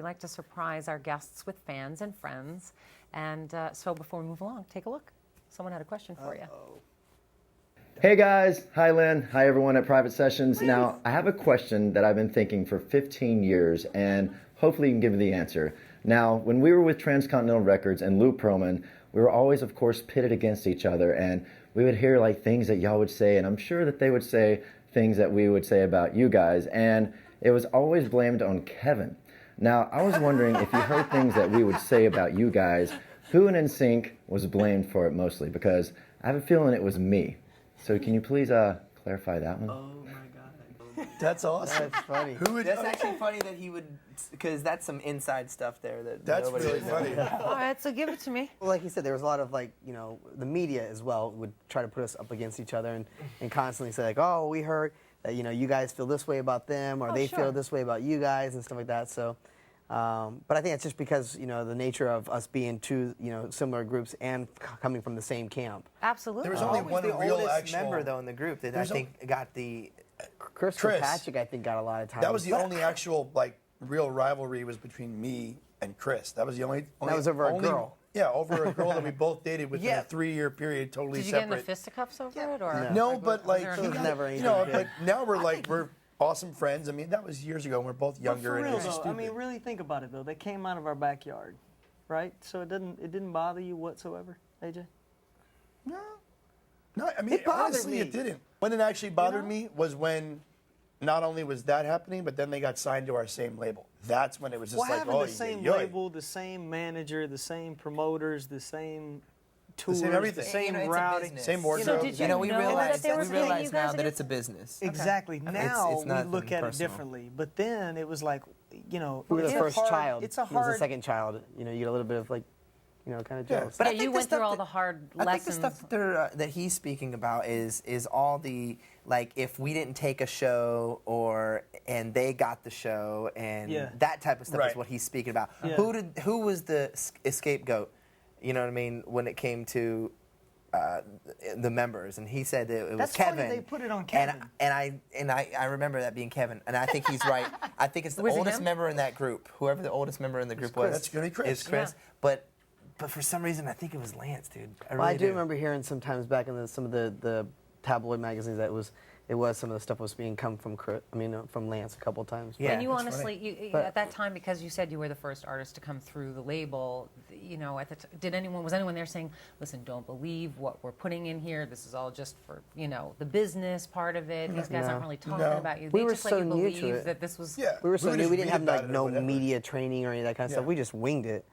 we like to surprise our guests with fans and friends. And so before we move along, take a look. Someone had a question for you. Hey guys, hi Lynn, hi everyone at Private Sessions. Now, I have a question that I've been thinking for 15 years, and hopefully you can give me the answer. Now, when we were with Transcontinental Records and Lou Pearlman, we were always, of course, pitted against each other, and we would hear like things that y'all would say, and I'm sure that they would say things that we would say about you guys, and it was always blamed on Kevin. Now, I was wondering if you heard things that we would say about you guys, who in NSYNC was blamed for it mostly? Because I have a feeling it was me. So can you please clarify that one? Oh my God. That's awesome. That's funny. That's actually funny that he would, because that's some inside stuff there that That's nobody really would know. funny. All right, so give it to me. Well, like you said, there was a lot of the media as well would try to put us up against each other and constantly say like, oh, we heard that you guys feel this way about them, or they feel this way about you guys and stuff like that. So, but I think it's just because the nature of us being two similar groups and coming from the same camp. Absolutely. There was only one the real oldest actual member though in the group that I think got the. Chris Patrick, I think, got a lot of time. That was the only actual real rivalry was between me and Chris. That was the only that was over a girl. Yeah, over a girl that we both dated within a 3-year period, totally Did you separate. get into fisticuffs over it, or No, but like It was never anything but now we're awesome friends. I mean, that was years ago, and we're both younger. But for and real it was though, stupid. I mean, really think about it though. They came out of our backyard, right? So it didn't bother you whatsoever, AJ? No, I mean, honestly, it didn't. When it actually bothered me was when not only was that happening, but then they got signed to our same label. That's when it was just like, having oh, the same label, the same manager, the same promoters, the same tours, same everything. the same it's a routing. business. Same wardrobe. did you we know realize that they were saying you now guys that it's a business. Exactly. Now It's we nothing look at it personal. differently. But then it was like, We were the it's a first hard- child. It's a He was hard. the second child. You get a little bit of kind of jealous. But yeah, I think you the went through stuff all that- the hard I lessons. think the stuff that he's speaking about is all the if we didn't take a show and they got the show and that type of stuff is what he's speaking about. Yeah. Who was the scapegoat? You know what I mean when it came to the members, and he said that it was That's Kevin. funny they put it on Kevin. And I remember that being Kevin, and I think he's right. I think it's the Was it oldest him? member in that group. Whoever the oldest member in the group was, That's gonna be Chris. Is Chris, Yeah. but for some reason I think it was Lance, dude. Well, really I do remember hearing sometimes back in some of the tabloid magazines that it was some of the stuff was being come from from Lance a couple of times. Yeah. And you That's honestly, But- at that time, because you said you were the first artist to come through the label, was anyone there saying, "Listen, don't believe what we're putting in here. This is all just for the business part of it. These guys aren't really talking about you." We They were just so let you new to believe it. that this was. Yeah, We were so new. just We didn't read have about it or no whatever. media training or any of that kind of stuff. We just winged it.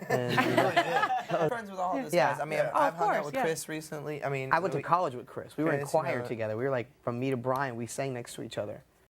And, I'm friends with all those guys. I mean, Yeah. I've of hung out course, with yeah. Chris recently. I mean, I went to college with Chris. We were in Chris, choir together. We were like from me to Brian. We sang next to each other.